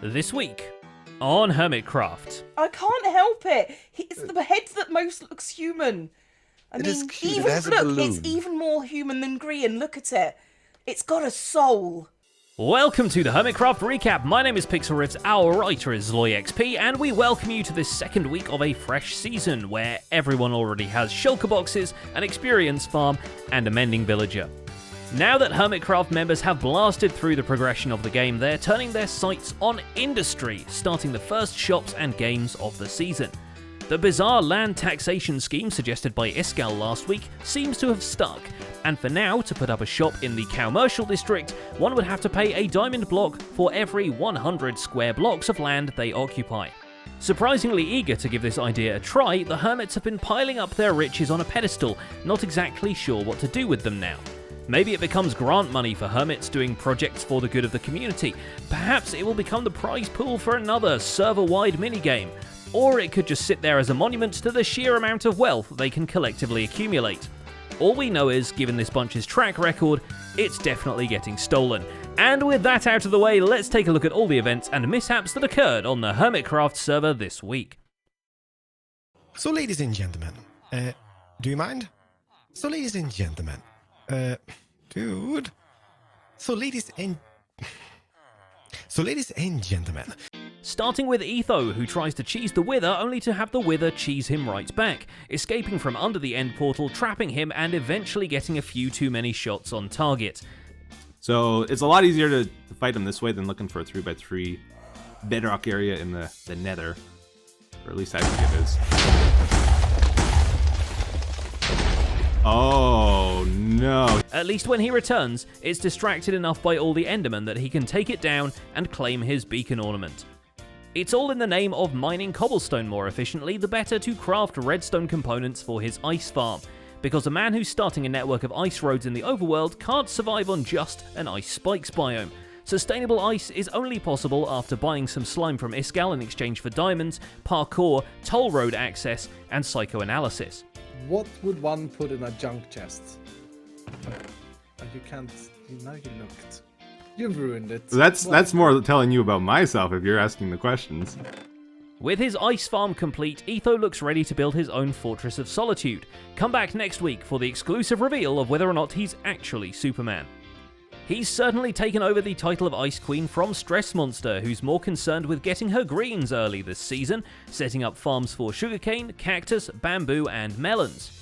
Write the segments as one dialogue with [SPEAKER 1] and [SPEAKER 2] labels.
[SPEAKER 1] This week on Hermitcraft.
[SPEAKER 2] I can't help it. It's the head that most looks human.
[SPEAKER 3] It is cute.
[SPEAKER 2] Even,
[SPEAKER 3] It has a
[SPEAKER 2] look,
[SPEAKER 3] balloon.
[SPEAKER 2] it's even more human than Grian. Look at it. It's got a soul.
[SPEAKER 1] Welcome to the Hermitcraft recap. My name is Pixel Riffs, our writer is ZloyXP, and we welcome you to this second week of a fresh season where everyone already has shulker boxes, an experience farm, and a mending villager. Now that Hermitcraft members have blasted through the progression of the game, they're turning their sights on industry, starting the first shops and games of the season. The bizarre land taxation scheme suggested by Iskall last week seems to have stuck, and for now, to put up a shop in the commercial district, one would have to pay a diamond block for every 100 square blocks of land they occupy. Surprisingly eager to give this idea a try, the hermits have been piling up their riches on a pedestal, not exactly sure what to do with them now. Maybe it becomes grant money for hermits doing projects for the good of the community. Perhaps it will become the prize pool for another server-wide minigame. Or it could just sit there as a monument to the sheer amount of wealth they can collectively accumulate. All we know is, given this bunch's track record, it's definitely getting stolen. And with that out of the way, let's take a look at all the events and mishaps that occurred on the Hermitcraft server this week.
[SPEAKER 3] So, ladies and gentlemen, do you mind? So, ladies and gentlemen, dude. So, ladies and gentlemen.
[SPEAKER 1] Starting with Etho, who tries to cheese the Wither only to have the Wither cheese him right back, escaping from under the end portal, trapping him, and eventually getting a few too many shots on target.
[SPEAKER 4] So it's a lot easier to fight him this way than looking for a 3x3 bedrock area in the nether. Or at least I think it is. Oh no.
[SPEAKER 1] At least when he returns, it's distracted enough by all the Endermen that he can take it down and claim his beacon ornament. It's all in the name of mining cobblestone more efficiently, the better to craft redstone components for his ice farm, because a man who's starting a network of ice roads in the overworld can't survive on just an ice spikes biome. Sustainable ice is only possible after buying some slime from Iskall in exchange for diamonds, parkour, toll road access, and psychoanalysis.
[SPEAKER 5] What would one put in a junk chest? You can't. Now you looked. You've ruined it.
[SPEAKER 4] That's more telling you about myself if you're asking the questions.
[SPEAKER 1] With his ice farm complete, Etho looks ready to build his own Fortress of Solitude. Come back next week for the exclusive reveal of whether or not he's actually Superman. He's certainly taken over the title of Ice Queen from Stress Monster, who's more concerned with getting her greens early this season, setting up farms for sugarcane, cactus, bamboo, and melons.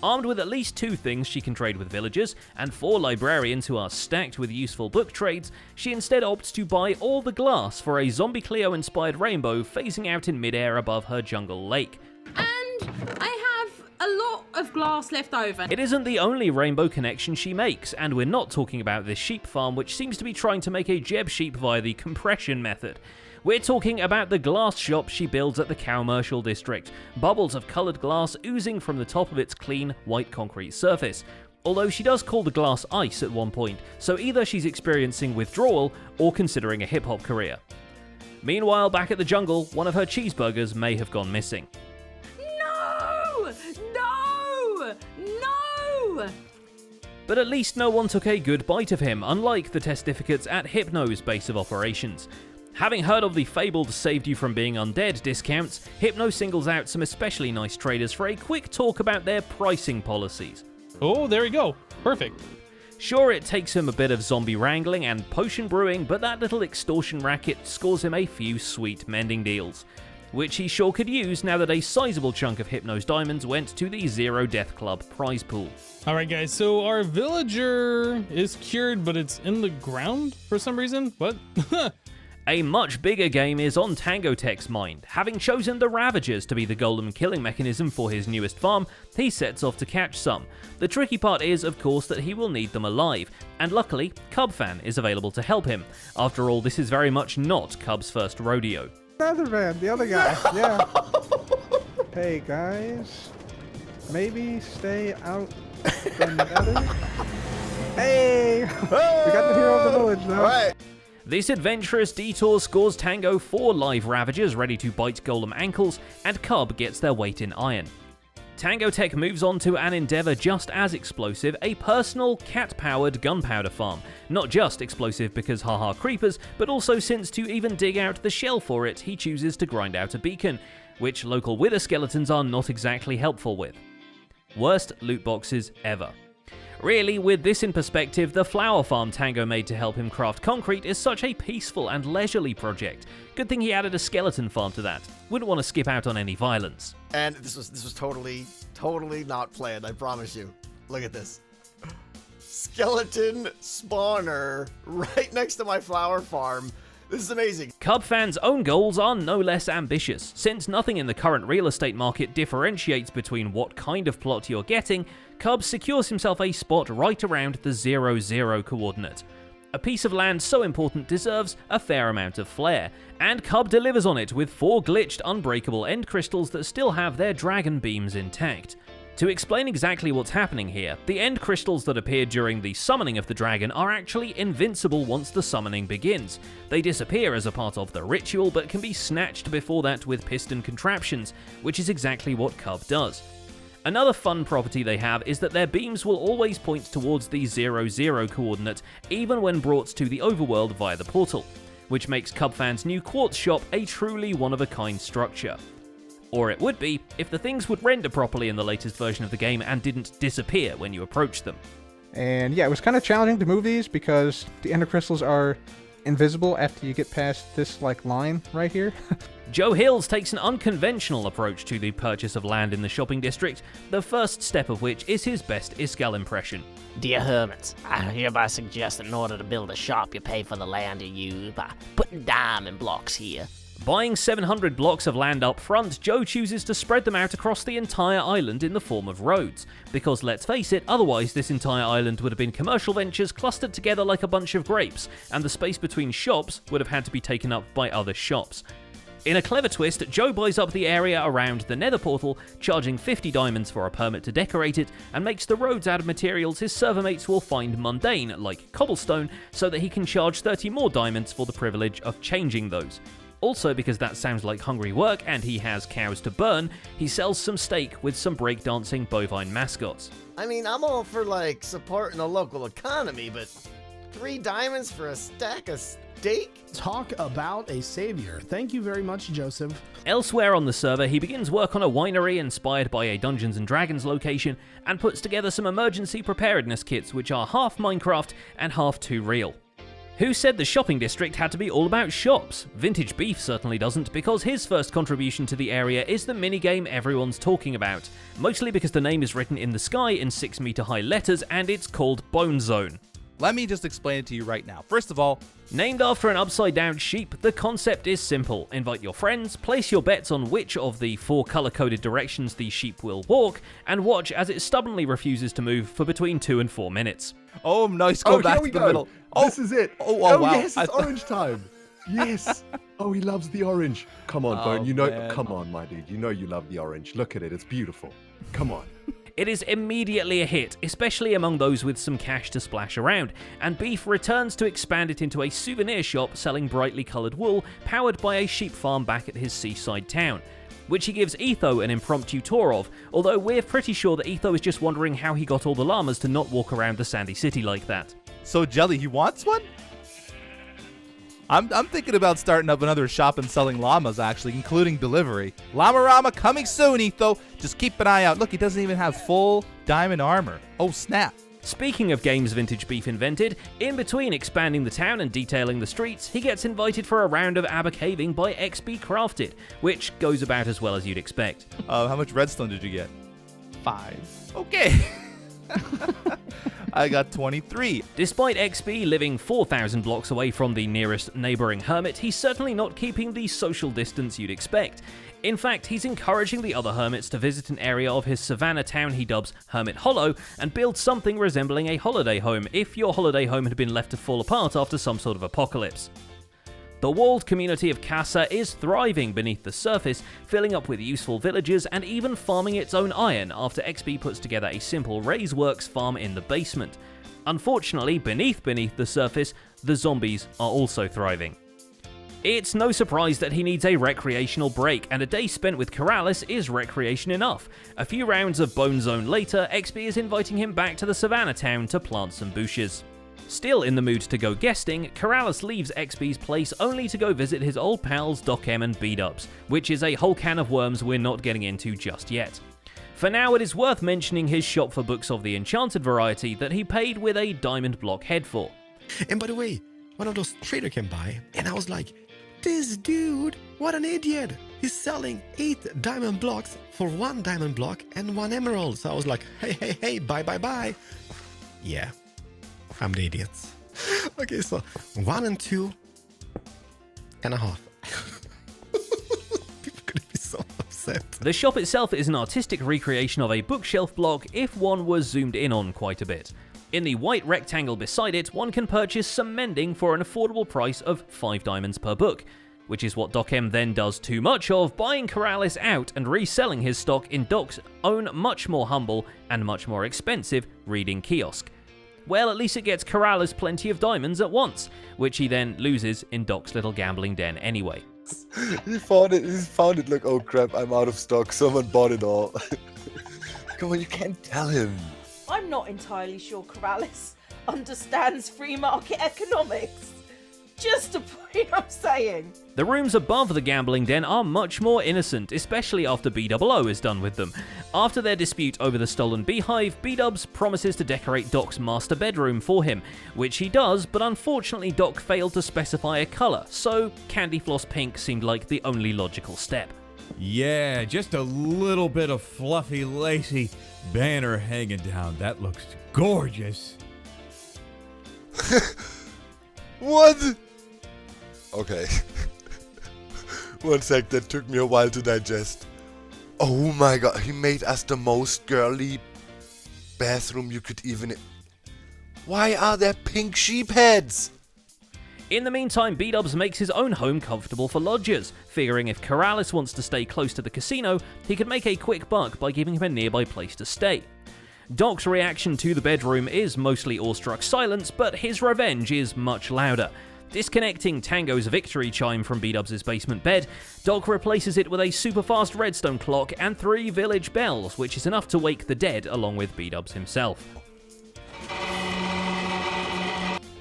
[SPEAKER 1] Armed with at least 2 things she can trade with villagers, and 4 librarians who are stacked with useful book trades, she instead opts to buy all the glass for a Zombie Cleo-inspired rainbow phasing out in midair above her jungle lake.
[SPEAKER 6] And I have a lot of glass left over.
[SPEAKER 1] It isn't the only rainbow connection she makes, and we're not talking about this sheep farm which seems to be trying to make a Jeb sheep via the compression method. We're talking about the glass shop she builds at the commercial district, bubbles of coloured glass oozing from the top of its clean, white concrete surface. Although she does call the glass ice at one point, so either she's experiencing withdrawal or considering a hip-hop career. Meanwhile, back at the jungle, one of her cheeseburgers may have gone missing.
[SPEAKER 6] No! No! No!
[SPEAKER 1] But at least no one took a good bite of him, unlike the testificates at Hypno's base of operations. Having heard of the fabled saved you from being undead discounts, Hypno singles out some especially nice traders for a quick talk about their pricing policies.
[SPEAKER 7] Oh, there we go. Perfect.
[SPEAKER 1] Sure, it takes him a bit of zombie wrangling and potion brewing, but that little extortion racket scores him a few sweet mending deals, which he sure could use now that a sizable chunk of Hypno's diamonds went to the Zero Death Club prize pool.
[SPEAKER 7] All right, guys. So our villager is cured, but it's in the ground for some reason. What?
[SPEAKER 1] A much bigger game is on Tango Tech's mind. Having chosen the Ravagers to be the golem killing mechanism for his newest farm, he sets off to catch some. The tricky part is, of course, that he will need them alive, and luckily, Cubfan is available to help him. After all, this is very much not Cub's first rodeo.
[SPEAKER 5] Netherman, the other guy. Yeah. Hey guys, maybe stay out the nether. Hey, we got the hero of the village though.
[SPEAKER 3] All right.
[SPEAKER 1] This adventurous detour scores Tango 4 live Ravagers ready to bite golem ankles, and Cub gets their weight in iron. Tango Tech moves on to an endeavour just as explosive, a personal, cat-powered gunpowder farm. Not just explosive because haha creepers, but also since to even dig out the shell for it, he chooses to grind out a beacon, which local wither skeletons are not exactly helpful with. Worst loot boxes ever. Really, with this in perspective, the flower farm Tango made to help him craft concrete is such a peaceful and leisurely project. Good thing he added a skeleton farm to that. Wouldn't want to skip out on any violence.
[SPEAKER 8] And this was totally not planned, I promise you. Look at this. Skeleton spawner right next to my flower farm. This is amazing.
[SPEAKER 1] Cub fans' own goals are no less ambitious. Since nothing in the current real estate market differentiates between what kind of plot you're getting, Cub secures himself a spot right around the 0-0 coordinate. A piece of land so important deserves a fair amount of flair, and Cub delivers on it with 4 glitched unbreakable end crystals that still have their dragon beams intact. To explain exactly what's happening here, the end crystals that appear during the summoning of the dragon are actually invincible once the summoning begins. They disappear as a part of the ritual, but can be snatched before that with piston contraptions, which is exactly what Cub does. Another fun property they have is that their beams will always point towards the 0-0 coordinate, even when brought to the overworld via the portal, which makes Cub fans' new quartz shop a truly one-of-a-kind structure. Or it would be, if the things would render properly in the latest version of the game and didn't disappear when you approached them.
[SPEAKER 5] And yeah, it was kind of challenging to move these because the ender crystals are invisible after you get past this line right here.
[SPEAKER 1] Joe Hills takes an unconventional approach to the purchase of land in the shopping district, the first step of which is his best Iskall impression.
[SPEAKER 9] Dear Hermits, I hereby suggest that in order to build a shop, you pay for the land you use by putting diamond blocks here.
[SPEAKER 1] Buying 700 blocks of land up front, Joe chooses to spread them out across the entire island in the form of roads. Because let's face it, otherwise this entire island would have been commercial ventures clustered together like a bunch of grapes, and the space between shops would have had to be taken up by other shops. In a clever twist, Joe buys up the area around the nether portal, charging 50 diamonds for a permit to decorate it, and makes the roads out of materials his server mates will find mundane, like cobblestone, so that he can charge 30 more diamonds for the privilege of changing those. Also, because that sounds like hungry work and he has cows to burn, he sells some steak with some breakdancing bovine mascots.
[SPEAKER 8] I mean, I'm all for, supporting the local economy, but 3 diamonds for a stack of steak?
[SPEAKER 10] Talk about a savior. Thank you very much, Joseph.
[SPEAKER 1] Elsewhere on the server, he begins work on a winery inspired by a Dungeons & Dragons location and puts together some emergency preparedness kits which are half Minecraft and half too real. Who said the shopping district had to be all about shops? Vintage Beef certainly doesn't, because his first contribution to the area is the minigame everyone's talking about, mostly because the name is written in the sky in 6-meter high letters and it's called Bone Zone.
[SPEAKER 11] Let me just explain it to you right now. First of all,
[SPEAKER 1] named after an upside-down sheep, the concept is simple. Invite your friends, place your bets on which of the 4 color-coded directions the sheep will walk, and watch as it stubbornly refuses to move for between 2 and 4 minutes.
[SPEAKER 11] Oh, nice. Go back to the middle. Oh,
[SPEAKER 12] this is it.
[SPEAKER 11] Oh, wow.
[SPEAKER 12] Yes, it's orange time. Yes. Oh, he loves the orange. Come on, Bone. You know, come on, my dude. You know you love the orange. Look at it. It's beautiful. Come on.
[SPEAKER 1] It is immediately a hit, especially among those with some cash to splash around, and Beef returns to expand it into a souvenir shop selling brightly coloured wool powered by a sheep farm back at his seaside town, which he gives Etho an impromptu tour of, although we're pretty sure that Etho is just wondering how he got all the llamas to not walk around the sandy city like that.
[SPEAKER 11] So Jelly, he wants one? I'm thinking about starting up another shop and selling llamas, actually, including delivery. Llama-rama coming soon, Etho. Just keep an eye out. Look, he doesn't even have full diamond armor. Oh, snap.
[SPEAKER 1] Speaking of games Vintage Beef invented, in between expanding the town and detailing the streets, he gets invited for a round of aber caving by XB Crafted, which goes about as well as you'd expect.
[SPEAKER 11] How much redstone did you get? 5. Okay. I got 23.
[SPEAKER 1] Despite XB living 4,000 blocks away from the nearest neighbouring hermit, he's certainly not keeping the social distance you'd expect. In fact, he's encouraging the other hermits to visit an area of his savannah town he dubs Hermit Hollow and build something resembling a holiday home if your holiday home had been left to fall apart after some sort of apocalypse. The walled community of Casa is thriving beneath the surface, filling up with useful villagers and even farming its own iron after XB puts together a simple Raiseworks farm in the basement. Unfortunately, beneath the surface, the zombies are also thriving. It's no surprise that he needs a recreational break, and a day spent with Keralis is recreation enough. A few rounds of Bone Zone later, XP is inviting him back to the Savannah town to plant some bushes. Still in the mood to go guesting, Keralis leaves XP's place only to go visit his old pals Doc M and B-Dubs, which is a whole can of worms we're not getting into just yet. For now, it is worth mentioning his shop for books of the enchanted variety that he paid with a diamond block head for.
[SPEAKER 3] And by the way, one of those trader came by, and I was like, this dude, what an idiot. He's selling 8 diamond blocks for 1 diamond block and 1 emerald. So I was like, hey, bye. Yeah, I'm the idiot. Okay, so 1 and 2.5. People are gonna be so upset.
[SPEAKER 1] The shop itself is an artistic recreation of a bookshelf block if one was zoomed in on quite a bit. In the white rectangle beside it, one can purchase some mending for an affordable price of 5 diamonds per book, which is what Doc M then does too much of, buying Keralis out and reselling his stock in Doc's own much more humble and much more expensive reading kiosk. Well, at least it gets Keralis plenty of diamonds at once, which he then loses in Doc's little gambling den anyway.
[SPEAKER 13] He found it like, oh crap, I'm out of stock, someone bought it all. Come on, you can't tell him.
[SPEAKER 2] I'm not entirely sure Keralis understands free market economics. Just a point I'm saying.
[SPEAKER 1] The rooms above the gambling den are much more innocent, especially after B-00 is done with them. After their dispute over the stolen beehive, B-Dubs promises to decorate Doc's master bedroom for him, which he does, but unfortunately Doc failed to specify a colour, so Candy Floss Pink seemed like the only logical step.
[SPEAKER 14] Yeah, just a little bit of fluffy, lacy banner hanging down. That looks gorgeous.
[SPEAKER 13] What? Okay. One sec, that took me a while to digest. Oh my god, he made us the most girly bathroom you could even... Why are there pink sheep heads?
[SPEAKER 1] In the meantime, B-Dubs makes his own home comfortable for lodgers, figuring if Keralis wants to stay close to the casino, he could make a quick buck by giving him a nearby place to stay. Doc's reaction to the bedroom is mostly awestruck silence, but his revenge is much louder. Disconnecting Tango's victory chime from B-Dubs' basement bed, Doc replaces it with a super fast redstone clock and 3 village bells, which is enough to wake the dead along with B-Dubs himself.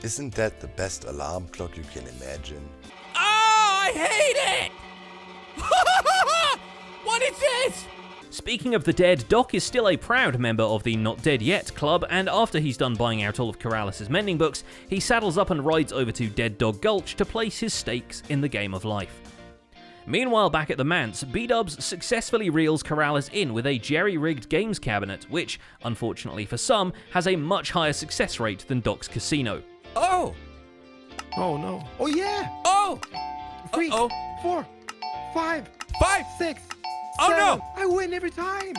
[SPEAKER 13] Isn't that the best alarm clock you can imagine?
[SPEAKER 14] Oh, I hate it! What is this?
[SPEAKER 1] Speaking of the dead, Doc is still a proud member of the Not Dead Yet club, and after he's done buying out all of Keralis' mending books, he saddles up and rides over to Dead Dog Gulch to place his stakes in the game of life. Meanwhile, back at the manse, B-Dubs successfully reels Keralis in with a jerry-rigged games cabinet, which, unfortunately for some, has a much higher success rate than Doc's casino.
[SPEAKER 14] Oh!
[SPEAKER 3] Oh no. Oh yeah!
[SPEAKER 14] Oh!
[SPEAKER 3] 3, 4, 5, 6,
[SPEAKER 14] Oh
[SPEAKER 3] 7.
[SPEAKER 14] no!
[SPEAKER 3] I win every time!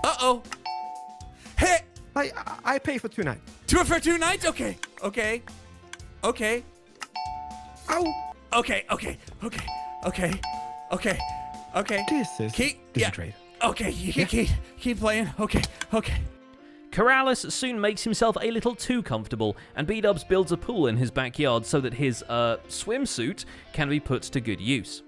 [SPEAKER 14] Uh-oh. Hey!
[SPEAKER 3] I pay for 2 nights.
[SPEAKER 14] 2 for 2 nights? Okay. Okay.
[SPEAKER 3] Ow!
[SPEAKER 14] Okay.
[SPEAKER 3] This is
[SPEAKER 14] great. Okay, keep playing. Okay.
[SPEAKER 1] Keralis soon makes himself a little too comfortable, and B-Dubs builds a pool in his backyard so that his, swimsuit can be put to good use.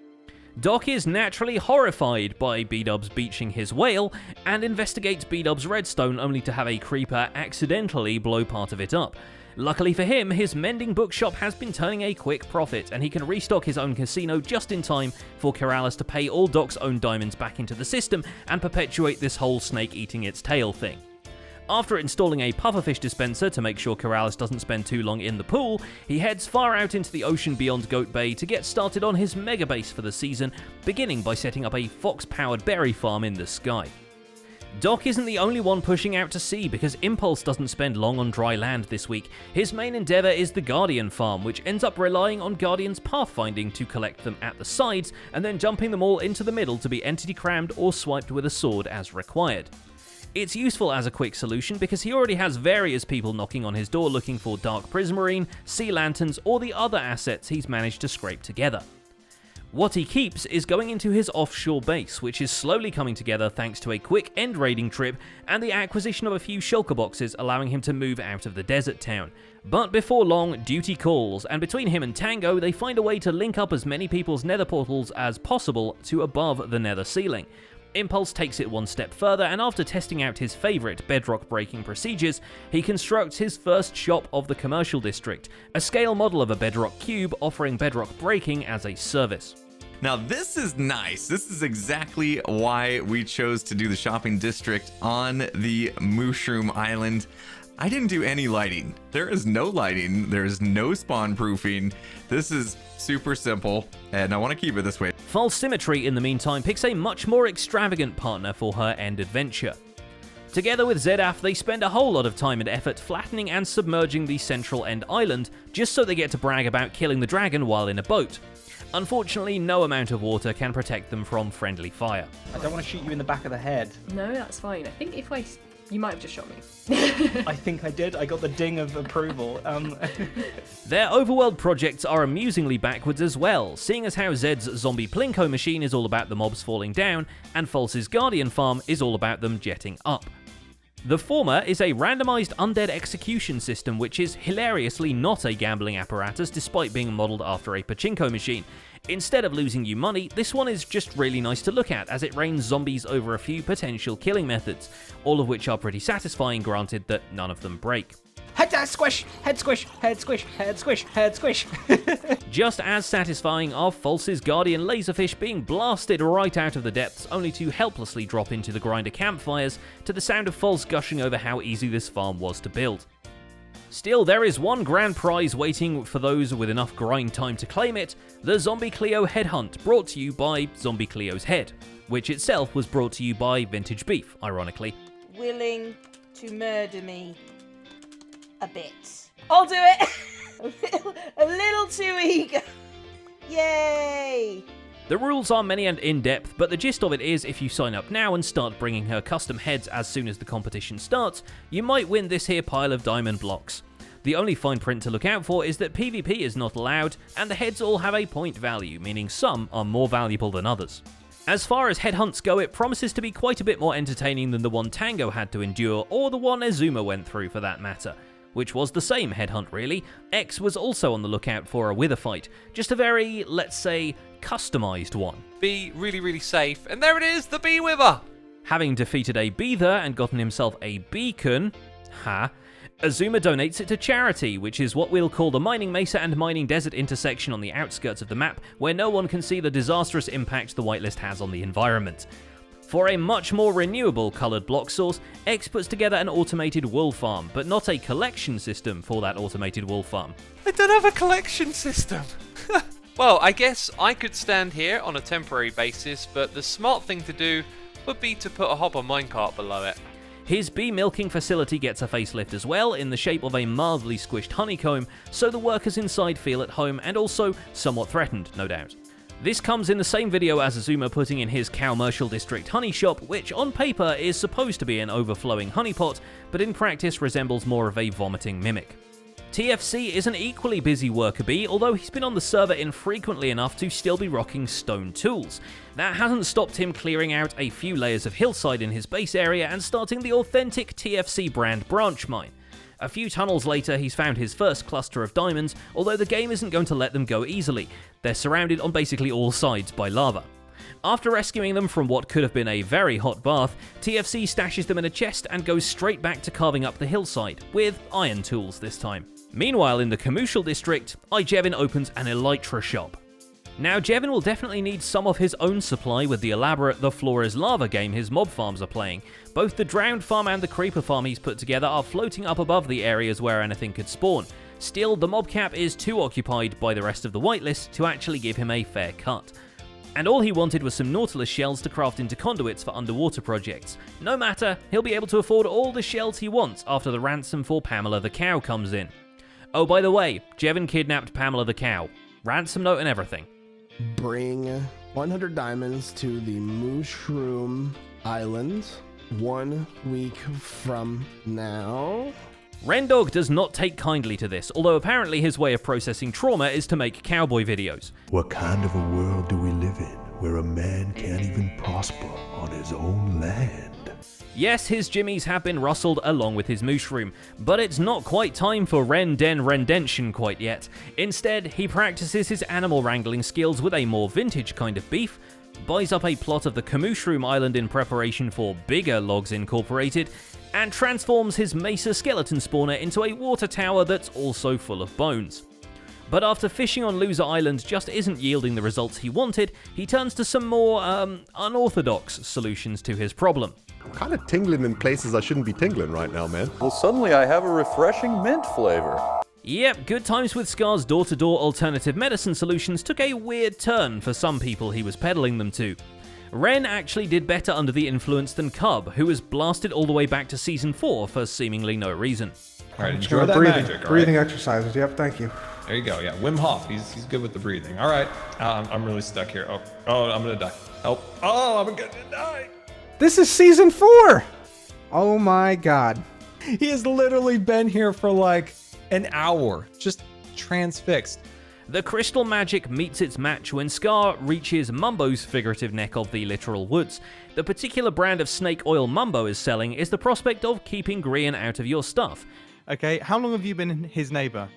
[SPEAKER 1] Doc is naturally horrified by B-Dubs beaching his whale, and investigates B-Dubs' redstone only to have a creeper accidentally blow part of it up. Luckily for him, his mending bookshop has been turning a quick profit, and he can restock his own casino just in time for Keralis to pay all Doc's own diamonds back into the system and perpetuate this whole snake eating its tail thing. After installing a pufferfish dispenser to make sure Keralis doesn't spend too long in the pool, he heads far out into the ocean beyond Goat Bay to get started on his mega base for the season, beginning by setting up a fox-powered berry farm in the sky. Doc isn't the only one pushing out to sea, because Impulse doesn't spend long on dry land this week. His main endeavour is the Guardian farm, which ends up relying on Guardian's pathfinding to collect them at the sides, and then dumping them all into the middle to be entity crammed or swiped with a sword as required. It's useful as a quick solution because he already has various people knocking on his door looking for Dark Prismarine, Sea Lanterns, or the other assets he's managed to scrape together. What he keeps is going into his offshore base, which is slowly coming together thanks to a quick end raiding trip and the acquisition of a few shulker boxes, allowing him to move out of the desert town. But before long, duty calls, and between him and Tango, they find a way to link up as many people's nether portals as possible to above the nether ceiling. Impulse takes it one step further, and after testing out his favourite bedrock breaking procedures, he constructs his first shop of the commercial district, a scale model of a bedrock cube offering bedrock breaking as a service.
[SPEAKER 15] Now this is nice. This is exactly why we chose to do the shopping district on the Mushroom Island. I didn't do any lighting. There is no lighting. There is no spawn proofing. This is super simple, and I want to keep it this way.
[SPEAKER 1] False Symmetry, in the meantime, picks a much more extravagant partner for her end adventure. Together with Zedaf, they spend a whole lot of time and effort flattening and submerging the central end island, just so they get to brag about killing the dragon while in a boat. Unfortunately, no amount of water can protect them from friendly fire.
[SPEAKER 16] I don't want to shoot you in the back of the head.
[SPEAKER 17] No, that's fine. I think if you might have just shot me.
[SPEAKER 16] I think I did. I got the ding of approval.
[SPEAKER 1] Their overworld projects are amusingly backwards as well, seeing as how Zed's zombie Plinko machine is all about the mobs falling down, and False's Guardian farm is all about them jetting up. The former is a randomized undead execution system, which is hilariously not a gambling apparatus despite being modeled after a pachinko machine. Instead of losing you money, this one is just really nice to look at as it rains zombies over a few potential killing methods, all of which are pretty satisfying, granted that none of them break.
[SPEAKER 16] Head squish, head squish, head squish, head squish, head squish.
[SPEAKER 1] Just as satisfying are False's Guardian laserfish being blasted right out of the depths, only to helplessly drop into the grinder campfires to the sound of False gushing over how easy this farm was to build. Still, there is one grand prize waiting for those with enough grind time to claim it, the Zombie Cleo Headhunt, brought to you by Zombie Cleo's Head, which itself was brought to you by Vintage Beef, ironically.
[SPEAKER 2] Willing to murder me a bit. I'll do it. a little too eager. Yay!
[SPEAKER 1] The rules are many and in-depth, but the gist of it is if you sign up now and start bringing her custom heads as soon as the competition starts, you might win this here pile of diamond blocks. The only fine print to look out for is that PvP is not allowed, and the heads all have a point value, meaning some are more valuable than others. As far as headhunts go, it promises to be quite a bit more entertaining than the one Tango had to endure, or the one Azuma went through for that matter. Which was the same headhunt really. X was also on the lookout for a wither fight, just a very, let's say, customized one.
[SPEAKER 18] Be really, really safe, and there it is, the bee wither!
[SPEAKER 1] Having defeated a beether and gotten himself a beacon, Azuma donates it to charity, which is what we'll call the Mining Mesa and Mining Desert intersection on the outskirts of the map, where no one can see the disastrous impact the whitelist has on the environment. For a much more renewable coloured block source, X puts together an automated wool farm, but not a collection system for that automated wool farm.
[SPEAKER 18] I don't have a collection system! Well, I guess I could stand here on a temporary basis, but the smart thing to do would be to put a hopper minecart below it.
[SPEAKER 1] His bee milking facility gets a facelift as well, in the shape of a mildly squished honeycomb, so the workers inside feel at home and also somewhat threatened, no doubt. This comes in the same video as Azuma putting in his Commercial District honey shop, which on paper is supposed to be an overflowing honeypot, but in practice resembles more of a vomiting mimic. TFC is an equally busy worker bee, although he's been on the server infrequently enough to still be rocking stone tools. That hasn't stopped him clearing out a few layers of hillside in his base area and starting the authentic TFC brand branch mine. A few tunnels later, he's found his first cluster of diamonds, although the game isn't going to let them go easily. They're surrounded on basically all sides by lava. After rescuing them from what could have been a very hot bath, TFC stashes them in a chest and goes straight back to carving up the hillside, with iron tools this time. Meanwhile, in the Commercial District, Jevin opens an Elytra shop. Now, Jevin will definitely need some of his own supply with the elaborate The Floor is Lava game his mob farms are playing. Both the Drowned farm and the Creeper farm he's put together are floating up above the areas where anything could spawn. Still, the mob cap is too occupied by the rest of the whitelist to actually give him a fair cut. And all he wanted was some Nautilus shells to craft into conduits for underwater projects. No matter, he'll be able to afford all the shells he wants after the ransom for Pamela the cow comes in. Oh, by the way, Jevin kidnapped Pamela the cow. Ransom note and everything.
[SPEAKER 10] Bring 100 diamonds to the Mushroom Island 1 week from now.
[SPEAKER 1] Rendog does not take kindly to this, although apparently his way of processing trauma is to make cowboy videos.
[SPEAKER 19] What kind of a world do we live in where a man can't even prosper on his own land?
[SPEAKER 1] Yes, his jimmies have been rustled along with his mushroom, but it's not quite time for Rendention quite yet. Instead, he practices his animal wrangling skills with a more vintage kind of beef, buys up a plot of the Kamushroom Island in preparation for bigger Logs Incorporated, and transforms his Mesa skeleton spawner into a water tower that's also full of bones. But after fishing on Loser Island just isn't yielding the results he wanted, he turns to some more, unorthodox solutions to his problem.
[SPEAKER 12] I'm kind of tingling in places I shouldn't be tingling right now, man.
[SPEAKER 20] Well, suddenly I have a refreshing mint flavor.
[SPEAKER 1] Yep, Good Times with Scar's door-to-door alternative medicine solutions took a weird turn for some people he was peddling them to. Ren actually did better under the influence than Cub, who was blasted all the way back to Season 4 for seemingly no reason.
[SPEAKER 21] Alright, enjoy that magic, alright?
[SPEAKER 5] Breathing exercises, yep, thank you.
[SPEAKER 21] There you go, yeah. Wim Hof, he's good with the breathing. Alright, I'm really stuck here. Oh, I'm gonna die. Help. Oh, I'm gonna die.
[SPEAKER 5] This is Season 4! Oh my god.
[SPEAKER 21] He has literally been here for like an hour, just transfixed.
[SPEAKER 1] The crystal magic meets its match when Scar reaches Mumbo's figurative neck of the literal woods. The particular brand of snake oil Mumbo is selling is the prospect of keeping Grian out of your stuff.
[SPEAKER 22] Okay, how long have you been his neighbor?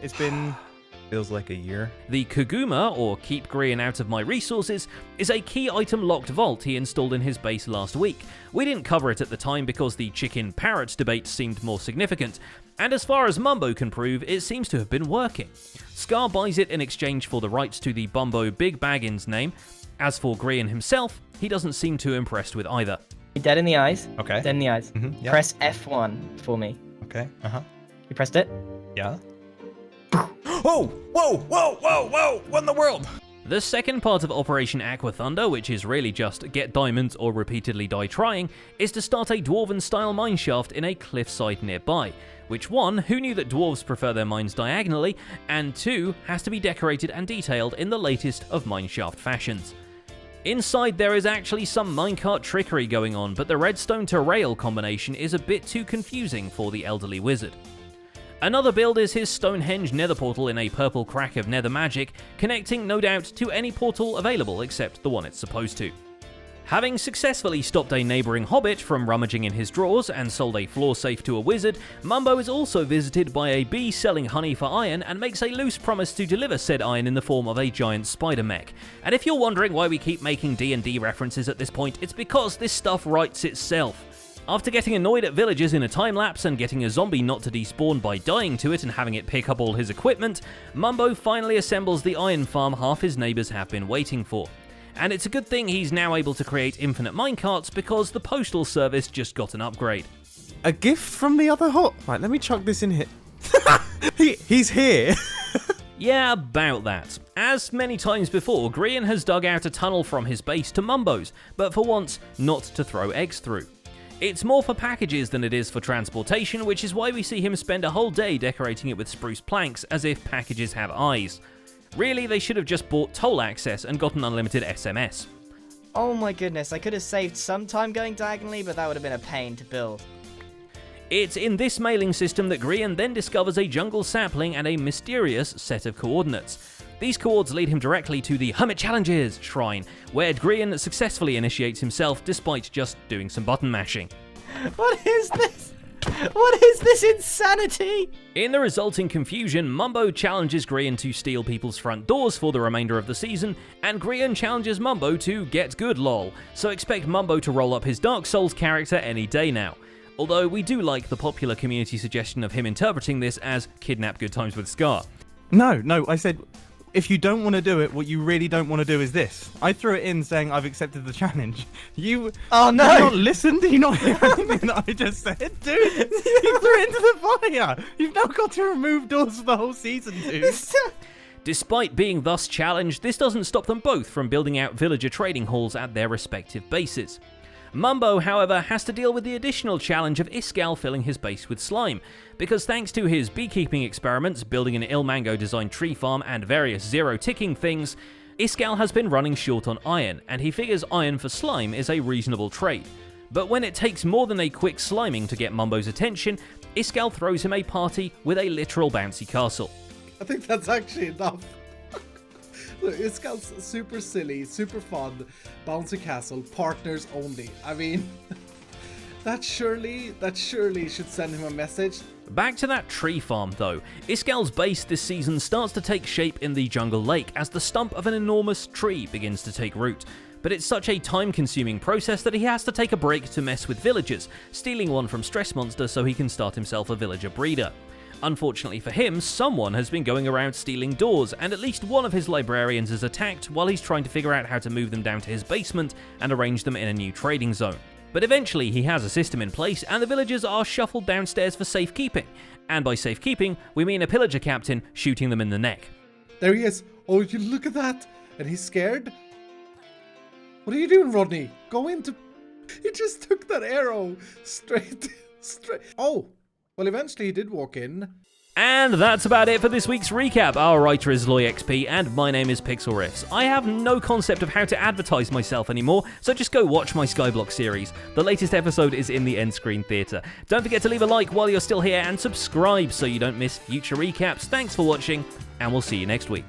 [SPEAKER 22] It's been... feels like a year.
[SPEAKER 1] The Kaguma, or Keep Grian Out of My Resources, is a key item locked vault he installed in his base last week. We didn't cover it at the time because the chicken-parrot debate seemed more significant, and as far as Mumbo can prove, it seems to have been working. Scar buys it in exchange for the rights to the Bumbo Big Baggins name. As for Grian himself, he doesn't seem too impressed with either.
[SPEAKER 23] Dead in the eyes.
[SPEAKER 21] Okay.
[SPEAKER 23] Dead in the eyes.
[SPEAKER 21] Yep.
[SPEAKER 23] Press F1 for me.
[SPEAKER 21] Okay,
[SPEAKER 23] You pressed it?
[SPEAKER 21] Yeah. Oh! Whoa! Whoa! Whoa! Whoa! What in the world?
[SPEAKER 1] The second part of Operation Aqua Thunder, which is really just get diamonds or repeatedly die trying, is to start a dwarven-style mineshaft in a cliffside nearby. Which one, who knew that dwarves prefer their mines diagonally, and two, has to be decorated and detailed in the latest of mineshaft fashions. Inside there is actually some minecart trickery going on, but the redstone to rail combination is a bit too confusing for the elderly wizard. Another build is his Stonehenge nether portal in a purple crack of nether magic, connecting no doubt to any portal available except the one it's supposed to. Having successfully stopped a neighbouring hobbit from rummaging in his drawers and sold a floor safe to a wizard, Mumbo is also visited by a bee selling honey for iron and makes a loose promise to deliver said iron in the form of a giant spider mech. And if you're wondering why we keep making D&D references at this point, it's because this stuff writes itself. After getting annoyed at villagers in a time-lapse and getting a zombie not to despawn by dying to it and having it pick up all his equipment, Mumbo finally assembles the iron farm half his neighbours have been waiting for. And it's a good thing he's now able to create infinite minecarts because the postal service just got an upgrade.
[SPEAKER 22] A gift from the other hut? Right, let me chuck this in here. He's here.
[SPEAKER 1] Yeah, about that. As many times before, Grian has dug out a tunnel from his base to Mumbo's, but for once, not to throw eggs through. It's more for packages than it is for transportation, which is why we see him spend a whole day decorating it with spruce planks as if packages have eyes. Really, they should have just bought toll access and gotten unlimited SMS.
[SPEAKER 23] Oh my goodness, I could have saved some time going diagonally, but that would have been a pain to build.
[SPEAKER 1] It's in this mailing system that Grian then discovers a jungle sapling and a mysterious set of coordinates. These coords lead him directly to the Hermit Challenges shrine, where Grian successfully initiates himself despite just doing some button mashing.
[SPEAKER 23] What is this? What is this insanity?
[SPEAKER 1] In the resulting confusion, Mumbo challenges Grian to steal people's front doors for the remainder of the season, and Grian challenges Mumbo to get good lol, so expect Mumbo to roll up his Dark Souls character any day now. Although we do like the popular community suggestion of him interpreting this as kidnap Good Times with Scar.
[SPEAKER 22] No, I said, if you don't want to do it, what you really don't want to do is this. I threw it in saying I've accepted the challenge.
[SPEAKER 23] Oh no!
[SPEAKER 22] Did you not listen? Did you not hear anything that I just said, dude? You threw it into the fire! You've now got to remove doors for the whole season, dude.
[SPEAKER 1] Despite being thus challenged, this doesn't stop them both from building out villager trading halls at their respective bases. Mumbo, however, has to deal with the additional challenge of Iskall filling his base with slime, because thanks to his beekeeping experiments, building an Ilmango-designed tree farm, and various zero-ticking things, Iskall has been running short on iron, and he figures iron for slime is a reasonable trade. But when it takes more than a quick sliming to get Mumbo's attention, Iskall throws him a party with a literal bouncy castle.
[SPEAKER 4] I think that's actually enough. Iskall's super silly, super fun, bouncy castle, partners only. I mean, that surely should send him a message.
[SPEAKER 1] Back to that tree farm though. Iskall's base this season starts to take shape in the jungle lake as the stump of an enormous tree begins to take root. But it's such a time-consuming process that he has to take a break to mess with villagers, stealing one from Stress Monster so he can start himself a villager breeder. Unfortunately for him, someone has been going around stealing doors, and at least one of his librarians is attacked while he's trying to figure out how to move them down to his basement and arrange them in a new trading zone. But eventually he has a system in place and the villagers are shuffled downstairs for safekeeping. And by safekeeping, we mean a pillager captain shooting them in the neck.
[SPEAKER 4] There he is. Oh, you look at that. And he's scared. What are you doing, Rodney? Go into... He just took that arrow straight. Oh, well, eventually he did walk in.
[SPEAKER 1] And that's about it for this week's recap. Our writer is LoyXP, and my name is Pixel Riffs. I have no concept of how to advertise myself anymore, so just go watch my Skyblock series. The latest episode is in the end screen theatre. Don't forget to leave a like while you're still here, and subscribe so you don't miss future recaps. Thanks for watching, and we'll see you next week.